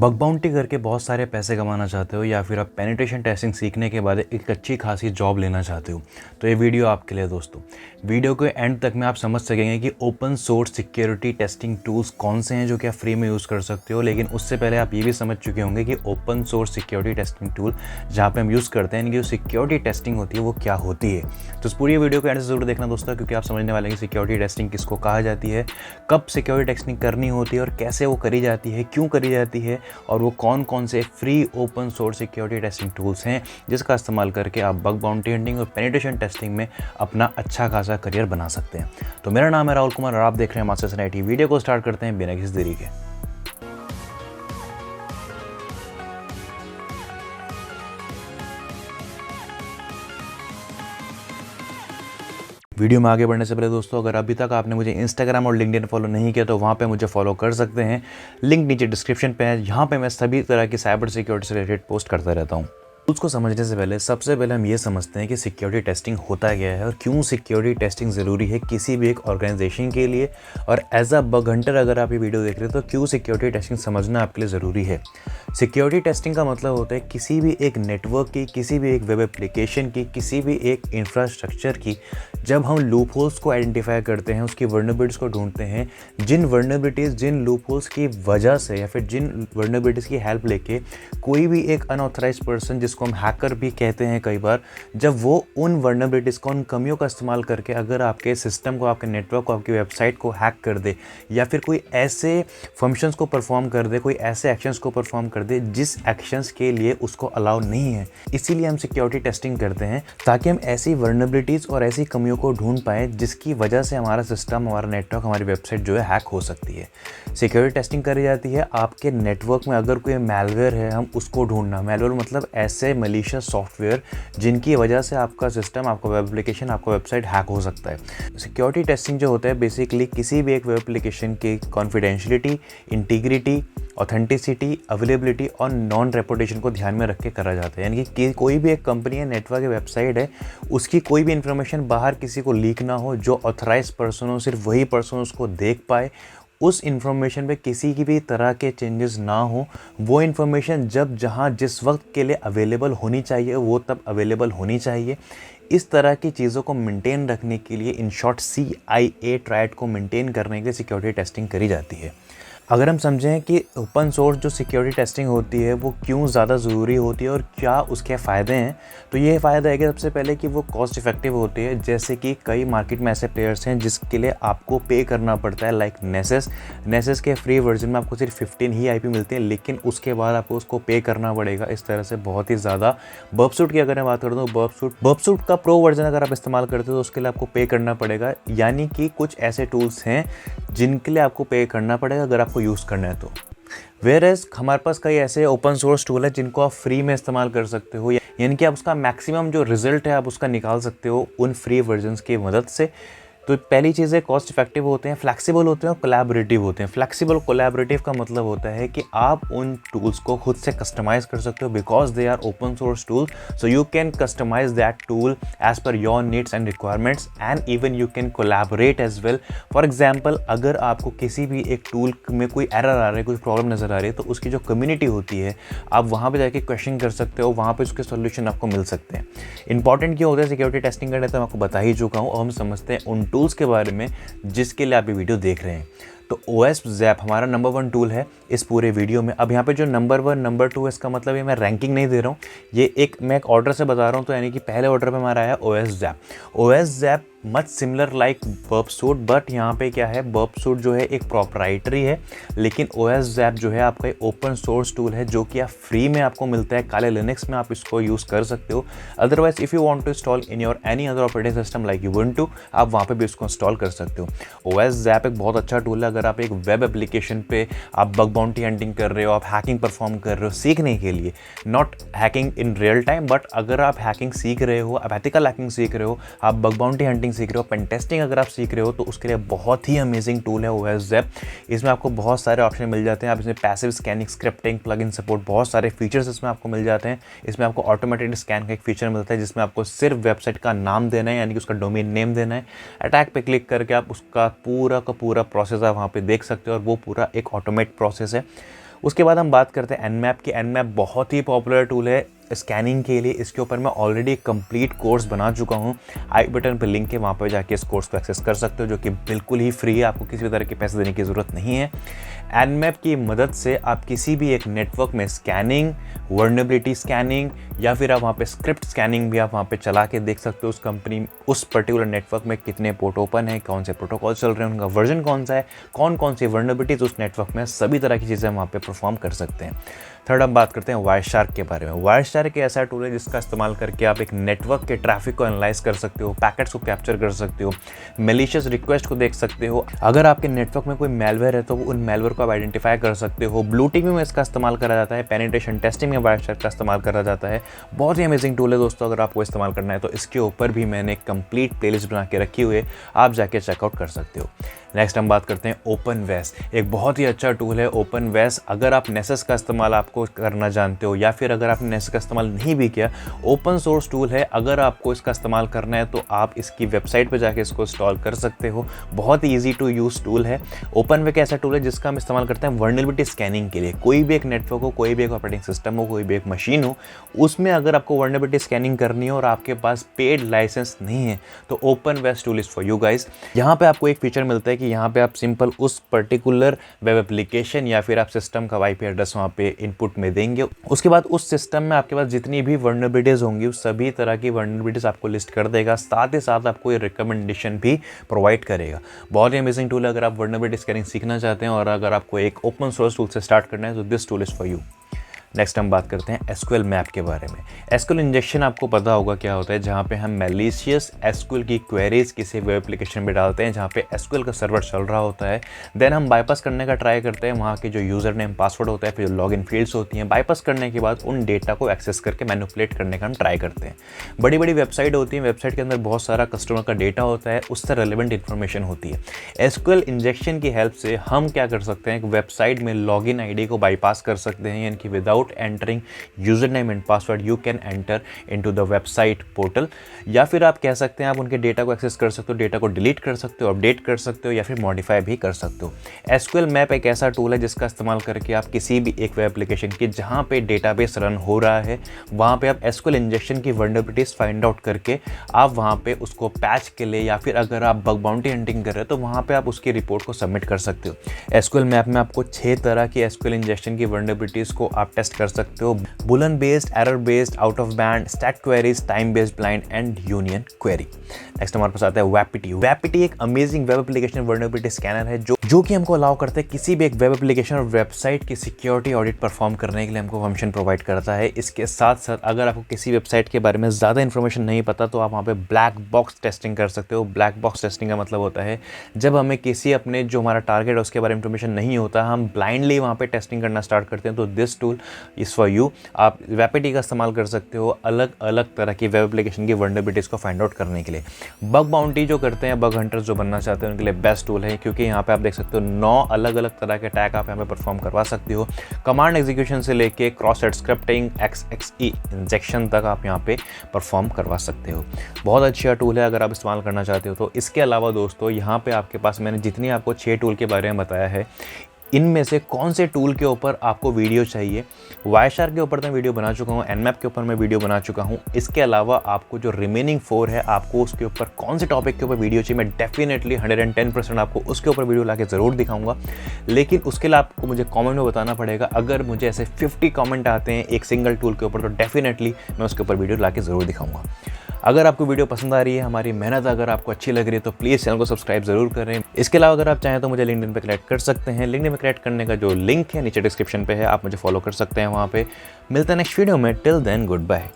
Bug bounty करके बहुत सारे पैसे कमाना चाहते हो या फिर आप पेनिट्रेशन टेस्टिंग सीखने के बाद एक अच्छी खासी जॉब लेना चाहते हो तो ये वीडियो आपके लिए दोस्तों। वीडियो के एंड तक में आप समझ सकेंगे कि open source security testing tools कौन से हैं जो कि आप फ्री में यूज़ कर सकते हो। लेकिन उससे पहले आप ये भी समझ चुके होंगे कि open source security testing tool जहाँ पे हम यूज़ करते हैं, इनकी जो सिक्योरिटी टेस्टिंग होती है वो क्या होती है। तो इस पूरी वीडियो को एंड से ज़रूर देखना दोस्तों, क्योंकि आप समझने वाले हैं कि सिक्योरिटी टेस्टिंग किसको कहा जाती है, कब सिक्योरिटी टेस्टिंग करनी होती है और कैसे वो करी जाती है, क्यों करी जाती है, और वो कौन कौन से free open source security testing tools हैं जिसका इस्तेमाल करके आप बग बाउंटी हंटिंग और पेनिट्रेशन टेस्टिंग में अपना अच्छा खासा करियर बना सकते हैं। तो मेरा नाम है राहुल कुमार और आप देख रहे हैं मास्टर्स इन आईटी। वीडियो को स्टार्ट करते हैं बिना किसी देरी के। वीडियो में आगे बढ़ने से पहले दोस्तों, अगर अभी तक आपने मुझे इंस्टाग्राम और लिंक्डइन फॉलो नहीं किया तो वहाँ पे मुझे फॉलो कर सकते हैं। लिंक नीचे डिस्क्रिप्शन पे है। यहाँ पे मैं सभी तरह की साइबर सिक्योरिटी से रिलेटेड पोस्ट करता रहता हूँ। उसको समझने से पहले सबसे पहले हम ये समझते हैं कि सिक्योरिटी टेस्टिंग होता क्या है और क्यों सिक्योरिटी टेस्टिंग ज़रूरी है किसी भी एक ऑर्गेनाइजेशन के लिए। और एज अ बग हंटर अगर आप ये वीडियो देख रहे हो तो क्यों सिक्योरिटी टेस्टिंग समझना आपके लिए ज़रूरी है। सिक्योरिटी टेस्टिंग का मतलब होता है किसी भी एक नेटवर्क की, किसी भी एक वेब एप्लीकेशन की, किसी भी एक इंफ्रास्ट्रक्चर की जब हम लूप होल्स को आइडेंटिफाई करते हैं, उसकी वर्नरेबिलिटीज़ को ढूंढते हैं, जिन वर्नरेबिलिटीज़, जिन लूप होल्स की वजह से या फिर जिन वर्नरेबिलिटीज़ की हेल्प लेके कोई भी एक अनऑथराइज्ड पर्सन, जिसको हम हैकर भी कहते हैं कई बार, जब वो उन वर्नरेबिलिटीज़ को, उन कमियों का इस्तेमाल करके अगर आपके सिस्टम को, आपके नेटवर्क को, आपकी वेबसाइट को हैक कर दे या फिर कोई ऐसे फंक्शंस को परफॉर्म कर दे, कोई ऐसे एक्शंस को परफॉर्म कर दे जिस एक्शंस के लिए उसको अलाउ नहीं है। इसीलिए हम सिक्योरिटी टेस्टिंग करते हैं ताकि हम ऐसी वर्नरेबिलिटीज़ और ऐसी कमियों को ढूंढ पाएँ जिसकी वजह से हमारा सिस्टम, हमारा नेटवर्क, हमारी वेबसाइट जो है हैक हो सकती है। सिक्योरिटी टेस्टिंग करी जाती है आपके नेटवर्क में अगर कोई मैलवेयर है, हम उसको ढूंढना। मैलवेयर मतलब ऐसे मलिशियस सॉफ्टवेयर जिनकी वजह से आपका सिस्टम, आपका वेब एप्लीकेशन, आपका वेबसाइट हैक हो सकता है। सिक्योरिटी टेस्टिंग जो होता है बेसिकली किसी भी एक वेब एप्लीकेशन की कॉन्फिडेंशियलिटी, इंटीग्रिटी, ऑथेंटिसिटी, अवेलेबिलिटी और नॉन रेपुटेशन को ध्यान में रख के करा जाता है। यानी कि कोई भी एक कंपनी है, नेटवर्क या वेबसाइट है, उसकी कोई भी इन्फॉर्मेशन बाहर किसी को लीक ना हो, जो ऑथराइज पर्सन हो सिर्फ वही पर्सन उसको देख पाए, उस इन्फॉर्मेशन पे किसी की भी तरह के चेंजेस ना हो, वो इन्फॉर्मेशन जब जहाँ जिस वक्त के लिए अवेलेबल होनी चाहिए वो तब अवेलेबल होनी चाहिए। इस तरह की चीज़ों को मेंटेन रखने के लिए, इन शॉर्ट CIA ट्रायड को मेंटेन करने के लिए सिक्योरिटी टेस्टिंग करी जाती है। अगर हम समझें कि ओपन सोर्स जो सिक्योरिटी टेस्टिंग होती है वो क्यों ज़्यादा ज़रूरी होती है और क्या उसके फ़ायदे हैं, तो ये फ़ायदा है कि सबसे पहले कि वो कॉस्ट इफेक्टिव होती है। जैसे कि कई मार्केट में ऐसे प्लेयर्स हैं जिसके लिए आपको पे करना पड़ता है, लाइक नेसेस के फ्री वर्जन में आपको सिर्फ 15 ही IP मिलती है, लेकिन उसके बाद आपको उसको पे करना पड़ेगा। इस तरह से बहुत ही ज़्यादा। बर्बसूट की अगर मैं बात करूँ तो बर्बसूट का प्रो वर्जन अगर आप इस्तेमाल करते हो तो उसके लिए आपको पे करना पड़ेगा। यानी कि कुछ ऐसे टूल्स हैं जिनके लिए आपको पे करना पड़ेगा अगर आपको यूज़ करना है तो। वेयरएज हमारे पास कई ऐसे ओपन सोर्स टूल है जिनको आप फ्री में इस्तेमाल कर सकते हो, यानी कि आप उसका मैक्सिमम जो रिजल्ट है आप उसका निकाल सकते हो उन फ्री वर्जन्स की मदद से। तो पहली चीज़ है कॉस्ट इफेक्टिव होते हैं, फ्लेक्सिबल होते हैं और कोलैबोरेटिव होते हैं। फ्लेक्सिबल कोलैबोरेटिव का मतलब होता है कि आप उन टूल्स को खुद से कस्टमाइज़ कर सकते हो because they are open source tool, so you can customize that tool as per your needs and requirements and even you can collaborate as well. For example, अगर आपको किसी भी एक टूल में कोई एरर आ रहा है, कोई प्रॉब्लम नज़र आ रही है, तो उसकी जो कम्युनिटी होती है आप वहाँ पर जाके क्वेश्चन कर सकते हो, वहाँ पर उसके सोल्यूशन आपको मिल सकते हैं। इंपॉर्टेंट क्यों होता है सिक्योरिटी टेस्टिंग करने, तो मैं आपको बता ही चुका हूँ। और हम समझते हैं उन टूल्स के बारे में जिसके लिए आप ये वीडियो देख रहे हैं। तो OWASP हमारा नंबर 1 टूल है इस पूरे वीडियो में। अब यहाँ पे जो नंबर 1, नंबर 2 है, इसका मतलब ये मैं रैंकिंग नहीं दे रहा हूँ, ये मैं एक ऑर्डर से बता रहा हूँ। तो यानी कि पहले ऑर्डर पे हमारा आया OWASP much similar like Burp Suite, but यहाँ पे क्या है, बर्बसूट जो है एक प्रॉपराइटरी है, लेकिन OWASP जो है आपका एक ओपन सोर्स टूल है जो कि आप फ्री में आपको मिलता है। काले लिनक्स में आप इसको यूज़ कर सकते हो। Otherwise if you want to install in your any other operating system like Ubuntu, आप वहाँ पे भी इसको इंस्टॉल कर सकते हो। OWASP एक बहुत अच्छा टूल है अगर आप एक वेब एप्लीकेशन पे आप बग बाउंटी हंटिंग कर रहे हो, आप हैकिंग परफॉर्म कर रहे हो सीखने के लिए, not hacking in real time, but अगर आप हैकिंग सीख रहे हो, आप एथिकल हैकिंग सीख रहे हो, आप बग बाउंटी हंटिंग सीख रहे हो, पेन टेस्टिंग अगर आप सीख रहे हो, तो उसके लिए बहुत ही अमेजिंग टूल है OWASP। इसमें आपको बहुत सारे ऑप्शन मिल जाते हैं। आप इसमें passive scanning, scripting, plugin support, बहुत सारे फीचर्स इसमें आपको मिल जाते हैं। इसमें आपको ऑटोमेटेड स्कैन का एक फीचर मिलता है जिसमें आपको सिर्फ वेबसाइट का नाम देना है, यानी कि उसका डोमेन नेम देना है। अटैक पे क्लिक करके आप उसका पूरा का पूरा प्रोसेस आप वहाँ पे देख सकते हो और वो पूरा एक ऑटोमेट प्रोसेस है। उसके बाद हम बात करते हैं Nmap की। Nmap बहुत ही पॉपुलर टूल है स्कैनिंग के लिए। इसके ऊपर मैं ऑलरेडी एक कंप्लीट कोर्स बना चुका हूँ, आई बटन पे लिंक है, वहाँ पर जाके इस कोर्स को एक्सेस कर सकते हो, जो कि बिल्कुल ही फ्री है, आपको किसी भी तरह के पैसे देने की ज़रूरत नहीं है। Nmap की मदद से आप किसी भी एक नेटवर्क में स्कैनिंग, वर्नेबिलिटी स्कैनिंग या फिर आप वहाँ पे स्क्रिप्ट स्कैनिंग भी आप वहाँ पे चला के देख सकते हो उस कंपनी, उस पर्टिकुलर नेटवर्क में कितने पोर्ट ओपन है, कौन से प्रोटोकॉल चल रहे हैं, उनका वर्जन कौन सा है, कौन कौन सी वर्नेबिलिटीज उस नेटवर्क में, सभी तरह की चीज़ें वहाँ पे परफॉर्म कर सकते हैं। थर्ड हम बात करते हैं वायरशार्क के बारे में। वायरशार्क एक ऐसा टूल है जिसका इस्तेमाल करके आप एक नेटवर्क के ट्रैफिक को एनालाइज कर सकते हो, पैकेट्स को कैप्चर कर सकते हो, मैलिशियस रिक्वेस्ट को देख सकते हो। अगर आपके नेटवर्क में कोई मेलवेयर है तो उन मेलवेयर को आप आइडेंटिफाई कर सकते हो। ब्लू टिक में इसका इस्तेमाल करा जाता है, पेनिट्रेशन टेस्टिंग में वायरशार्क का इस्तेमाल करा जाता है। बहुत ही अमेजिंग टूल है दोस्तों, अगर आपको इस्तेमाल करना है तो इसके ऊपर भी मैंने एक कंप्लीट प्लेलिस्ट बना के रखी हुई है, आप जाके चेकआउट कर सकते हो। नेक्स्ट हम बात करते हैं ओपनवेस। एक बहुत ही अच्छा टूल है ओपनवेस। अगर आप नेसेस का इस्तेमाल आपको करना जानते हो या फिर अगर आपने नेसेस का इस्तेमाल नहीं भी किया, ओपन सोर्स टूल है। अगर आपको इसका इस्तेमाल करना है तो आप इसकी वेबसाइट पे जाके इसको इंस्टॉल कर सकते हो। बहुत ही ईजी टू यूज़ टूल है। ओपनवे ऐसा टूल है जिसका हम इस्तेमाल करते हैं वर्नेबिलिटी स्कैनिंग के लिए। कोई भी एक नेटवर्क हो, कोई भी एक ऑपरेटिंग सिस्टम हो, कोई भी एक मशीन हो, उसमें अगर आपको वर्नेबिलिटी स्कैनिंग करनी हो और आपके पास पेड लाइसेंस नहीं है तो OpenVAS tool is for you guys. यहाँ पे आपको एक फीचर मिलता है कि यहाँ पे आप सिंपल उस पर्टिकुलर वेब एप्लीकेशन या फिर आप सिस्टम का IP एड्रेस वहाँ पे इनपुट में देंगे। उसके बाद उस सिस्टम में आपके पास जितनी भी वर्नेबिलिटीज होंगी उस सभी तरह की वर्नेबिलिटीज आपको लिस्ट कर देगा, साथ ही साथ आपको ये रिकमेंडेशन भी प्रोवाइड करेगा। बहुत ही अमेजिंग टूल है अगर आप वर्नेबिलिटी स्कैनिंग सीखना चाहते हैं और अगर आपको एक ओपन सोर्स टूल से स्टार्ट करना है तो this tool is for you. Next हम बात करते हैं SQL मैप के बारे में। SQL इंजेक्शन आपको पता होगा क्या होता है, जहाँ पे हम मैलिशियस SQL की क्वेरीज किसी वेब एप्लीकेशन में डालते हैं जहाँ पे SQL का सर्वर चल रहा होता है। देन हम बाईपास करने का ट्राई करते हैं वहाँ के जो यूज़र नेम पासवर्ड होता है, फिर जो लॉगिन फील्ड्स होती हैं। बाईपास करने के बाद उन डेटा को एक्सेस करके मैनिपुलेट करने का हम ट्राई करते हैं। बड़ी बड़ी वेबसाइट होती है, वेबसाइट के अंदर बहुत सारा कस्टमर का डेटा होता है, उससे रेलिवेंट इन्फॉर्मेशन होती है। SQL इंजेक्शन की हेल्प से हम क्या कर सकते हैं, एक वेबसाइट में लॉगिन ID को बाईपास कर सकते हैं, यानी कि without entering username and password you can enter into the website portal. या फिर आप कह सकते हैं आप उनके डेटा को एक्सेस कर सकते हो, डेटा को डिलीट कर सकते हो, अपडेट कर सकते हो या फिर मॉडिफाई भी कर सकते हो। SQL मैप एक ऐसा टूल है जिसका इस्तेमाल करके आप किसी भी एक वेब एप्लीकेशन की जहां पे डेटाबेस रन हो रहा है वहां पे आप SQL इंजेक्शन की वर्नेबिलिटीज फाइंड आउट करके आप वहां पे उसको पैच के लिए या फिर अगर आप बग बाउंटी हंटिंग कर रहे हो तो वहां पे आप उसकी रिपोर्ट को सबमिट कर सकते हो। SQL मैप में आपको 6 तरह की SQL इंजेक्शन की वर्नेबिलिटीज को आप टेस्ट कर सकते हो। Boolean based, error based, out of band, stack queries, time based blind and union query. Next हमारे पास आता है Wapiti। Wapiti एक amazing web application vulnerability scanner है जो कि हमको अलाउ करता है किसी भी एक वेब एप्लीकेशन और वेबसाइट की सिक्योरिटी ऑडिट परफॉर्म करने के लिए हमको फंक्शन प्रोवाइड करता है। इसके साथ साथ अगर आपको किसी वेबसाइट के बारे में ज़्यादा इन्फॉर्मेशन नहीं पता तो आप वहाँ पे ब्लैक बॉक्स टेस्टिंग कर सकते हो। ब्लैक बॉक्स टेस्टिंग का मतलब होता है जब हमें किसी अपने जो हमारा टारगेट है उसके बारे में इन्फॉर्मेशन नहीं होता, हम ब्लाइंडली वहाँ पे टेस्टिंग करना स्टार्ट करते हैं, तो this tool is for you. आप Wapiti का इस्तेमाल कर सकते हो अलग अलग तरह की वेब एप्लीकेशन की वर्नेबिलिटीज़ को फाइंड आउट करने के लिए। बग बाउंटी जो करते हैं, बग हंटर्स जो बनना चाहते हैं उनके लिए बेस्ट टूल है, क्योंकि यहाँ पे आप देख सकते हो 9 अलग अलग तरह के टैग आप यहाँ पे परफॉर्म करवा सकते हो। कमांड एग्जीक्यूशन से लेके cross site scripting, XXE injection तक आप यहाँ पे परफॉर्म करवा सकते हो। बहुत अच्छा टूल है अगर आप इस्तेमाल करना चाहते हो तो। इसके अलावा दोस्तों यहाँ पे आपके पास मैंने जितनी आपको 6 टूल के बारे में बताया है, इनमें से कौन से टूल के ऊपर आपको वीडियो चाहिए। वायरशार्क के ऊपर मैं वीडियो बना चुका हूँ, Nmap के ऊपर मैं वीडियो बना चुका हूँ। इसके अलावा आपको जो रिमेनिंग 4 है, आपको उसके ऊपर कौन से टॉपिक के ऊपर वीडियो चाहिए, मैं डेफिनेटली 110% आपको उसके ऊपर वीडियो ला के ज़रूर दिखाऊंगा। लेकिन उसके लिए आपको मुझे कॉमेंट में बताना पड़ेगा। अगर मुझे ऐसे 50 कॉमेंट आते हैं एक सिंगल टूल के ऊपर तो डेफिनेटली मैं उसके ऊपर वीडियो ला के ज़रूर दिखाऊंगा। अगर आपको वीडियो पसंद आ रही है, हमारी मेहनत अगर आपको अच्छी लग रही है तो प्लीज़ चैनल को सब्सक्राइब जरूर करें। इसके अलावा अगर आप चाहें तो मुझे लिंक्डइन पे कनेक्ट कर सकते हैं। लिंक्डइन में कनेक्ट करने का जो लिंक है नीचे डिस्क्रिप्शन पे है, आप मुझे फॉलो कर सकते हैं वहाँ पे। मिलते हैं नेक्स्ट वीडियो में। Till then good bye.